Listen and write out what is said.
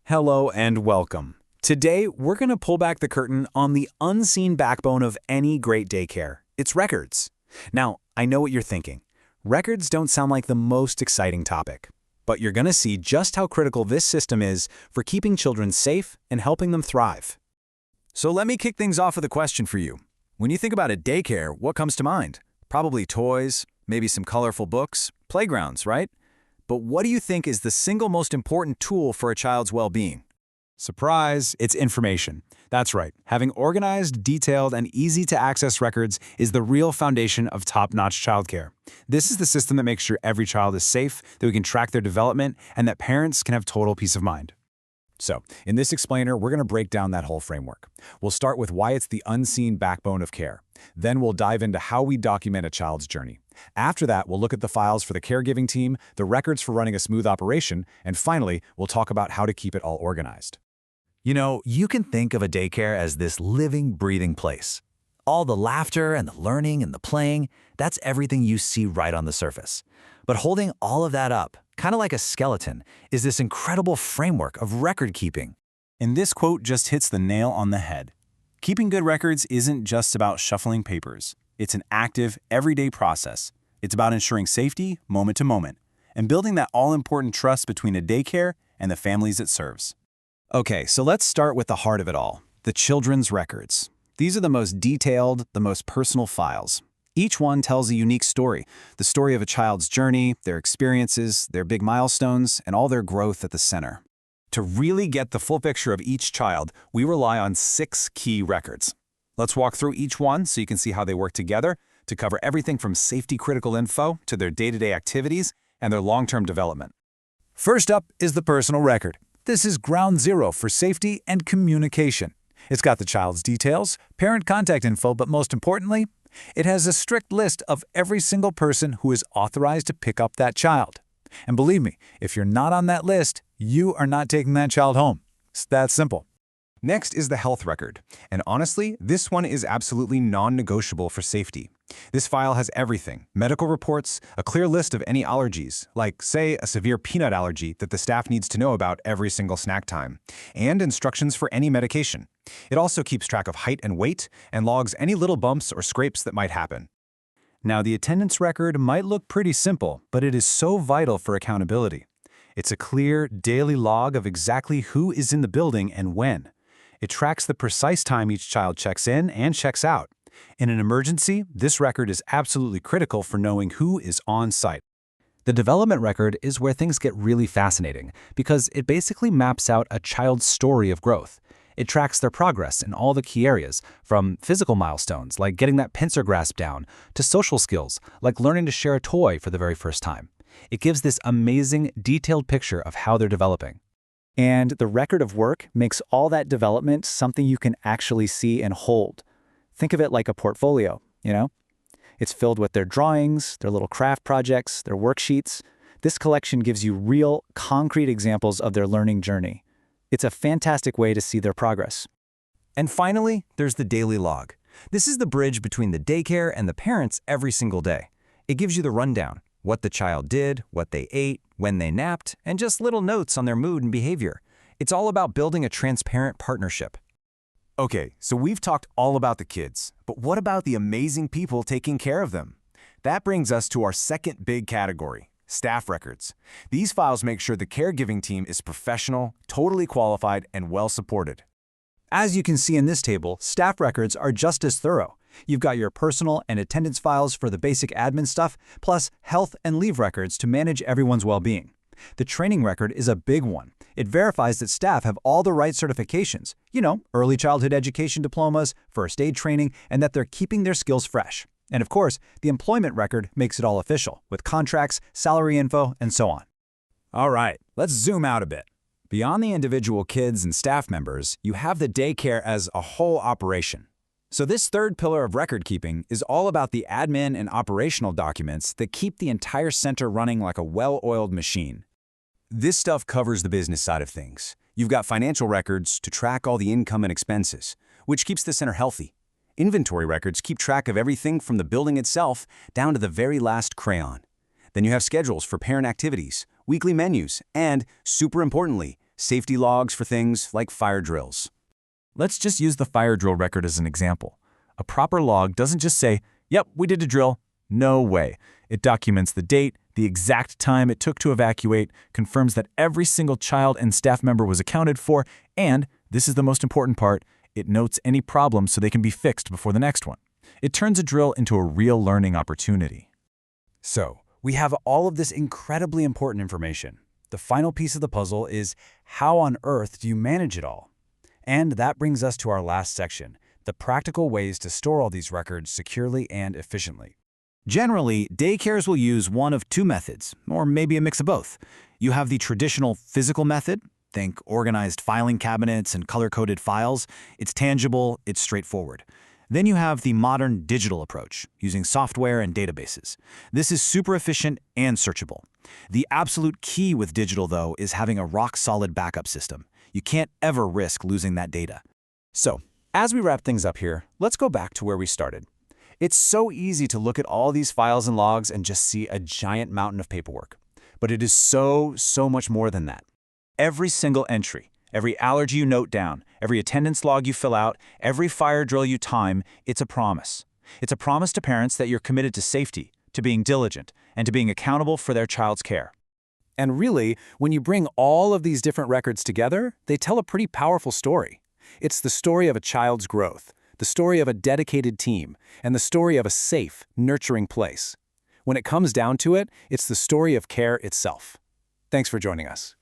Hello and welcome. Today, we're going to pull back the curtain on the unseen backbone of any great daycare. It's records. Now, I know what you're thinking. Records don't sound like the most exciting topic, but you're going to see just how critical this system is for keeping children safe and helping them thrive. So let me kick things off with a question for you. When you think about a daycare, what comes to mind? Probably toys, maybe some colorful books, playgrounds, right? But what do you think is the single most important tool for a child's well-being? Surprise, it's information. That's right. Having organized, detailed, and easy-to-access records is the real foundation of top-notch childcare. This is the system that makes sure every child is safe, that we can track their development, and that parents can have total peace of mind. So, in this explainer, we're going to break down that whole framework. We'll start with why it's the unseen backbone of care. Then we'll dive into how we document a child's journey. After that, we'll look at the files for the caregiving team, the records for running a smooth operation, and finally, we'll talk about how to keep it all organized. You know, you can think of a daycare as this living, breathing place. All the laughter and the learning and the playing, that's everything you see right on the surface. But holding all of that up, kind of like a skeleton, is this incredible framework of record keeping. And this quote just hits the nail on the head. Keeping good records isn't just about shuffling papers. It's an active, everyday process. It's about ensuring safety, moment to moment, and building that all-important trust between a daycare and the families it serves. Okay, so let's start with the heart of it all, the children's records. These are the most detailed, the most personal files. Each one tells a unique story, the story of a child's journey, their experiences, their big milestones, and all their growth at the center. To really get the full picture of each child, we rely on 6 key records. Let's walk through each one so you can see how they work together to cover everything from safety-critical info to their day-to-day activities and their long-term development. First up is the personal record. This is ground zero for safety and communication. It's got the child's details, parent contact info, but most importantly, it has a strict list of every single person who is authorized to pick up that child. And believe me, if you're not on that list, you are not taking that child home. It's that simple. Next is the health record, and honestly, this one is absolutely non-negotiable for safety. This file has everything: medical reports, a clear list of any allergies, like, say, a severe peanut allergy that the staff needs to know about every single snack time, and instructions for any medication. It also keeps track of height and weight, and logs any little bumps or scrapes that might happen. Now, the attendance record might look pretty simple, but it is so vital for accountability. It's a clear, daily log of exactly who is in the building and when. It tracks the precise time each child checks in and checks out. In an emergency, this record is absolutely critical for knowing who is on site. The development record is where things get really fascinating because it basically maps out a child's story of growth. It tracks their progress in all the key areas, from physical milestones like getting that pincer grasp down to social skills like learning to share a toy for the very first time. It gives this amazing, detailed picture of how they're developing. And the record of work makes all that development something you can actually see and hold. Think of it like a portfolio, you know? It's filled with their drawings, their little craft projects, their worksheets. This collection gives you real, concrete examples of their learning journey. It's a fantastic way to see their progress. And finally, there's the daily log. This is the bridge between the daycare and the parents every single day. It gives you the rundown: what the child did, what they ate, when they napped, and just little notes on their mood and behavior. It's all about building a transparent partnership. Okay, so we've talked all about the kids, but what about the amazing people taking care of them? That brings us to our second big category: staff records. These files make sure the caregiving team is professional, totally qualified, and well supported. As you can see in this table, staff records are just as thorough. You've got your personal and attendance files for the basic admin stuff, plus health and leave records to manage everyone's well-being. The training record is a big one. It verifies that staff have all the right certifications, early childhood education diplomas, first aid training, and that they're keeping their skills fresh. And of course, the employment record makes it all official, with contracts, salary info, and so on. All right, let's zoom out a bit. Beyond the individual kids and staff members, you have the daycare as a whole operation. So this third pillar of record keeping is all about the admin and operational documents that keep the entire center running like a well-oiled machine. This stuff covers the business side of things. You've got financial records to track all the income and expenses, which keeps the center healthy. Inventory records keep track of everything from the building itself down to the very last crayon. Then you have schedules for parent activities, weekly menus, and, super importantly, safety logs for things like fire drills. Let's just use the fire drill record as an example. A proper log doesn't just say, "Yep, we did a drill." No way. It documents the date, the exact time it took to evacuate, confirms that every single child and staff member was accounted for, and, this is the most important part, it notes any problems so they can be fixed before the next one. It turns a drill into a real learning opportunity. So, we have all of this incredibly important information. The final piece of the puzzle is, how on earth do you manage it all? And that brings us to our last section, the practical ways to store all these records securely and efficiently. Generally, daycares will use one of two methods, or maybe a mix of both. You have the traditional physical method. Think organized filing cabinets and color-coded files. It's tangible, it's straightforward. Then you have the modern digital approach, using software and databases. This is super efficient and searchable. The absolute key with digital, though, is having a rock-solid backup system. You can't ever risk losing that data. So, as we wrap things up here, let's go back to where we started. It's so easy to look at all these files and logs and just see a giant mountain of paperwork. But it is so much more than that. Every single entry, every allergy you note down, every attendance log you fill out, every fire drill you time, it's a promise. It's a promise to parents that you're committed to safety, to being diligent, and to being accountable for their child's care. And really, when you bring all of these different records together, they tell a pretty powerful story. It's the story of a child's growth, the story of a dedicated team, and the story of a safe, nurturing place. When it comes down to it, it's the story of care itself. Thanks for joining us.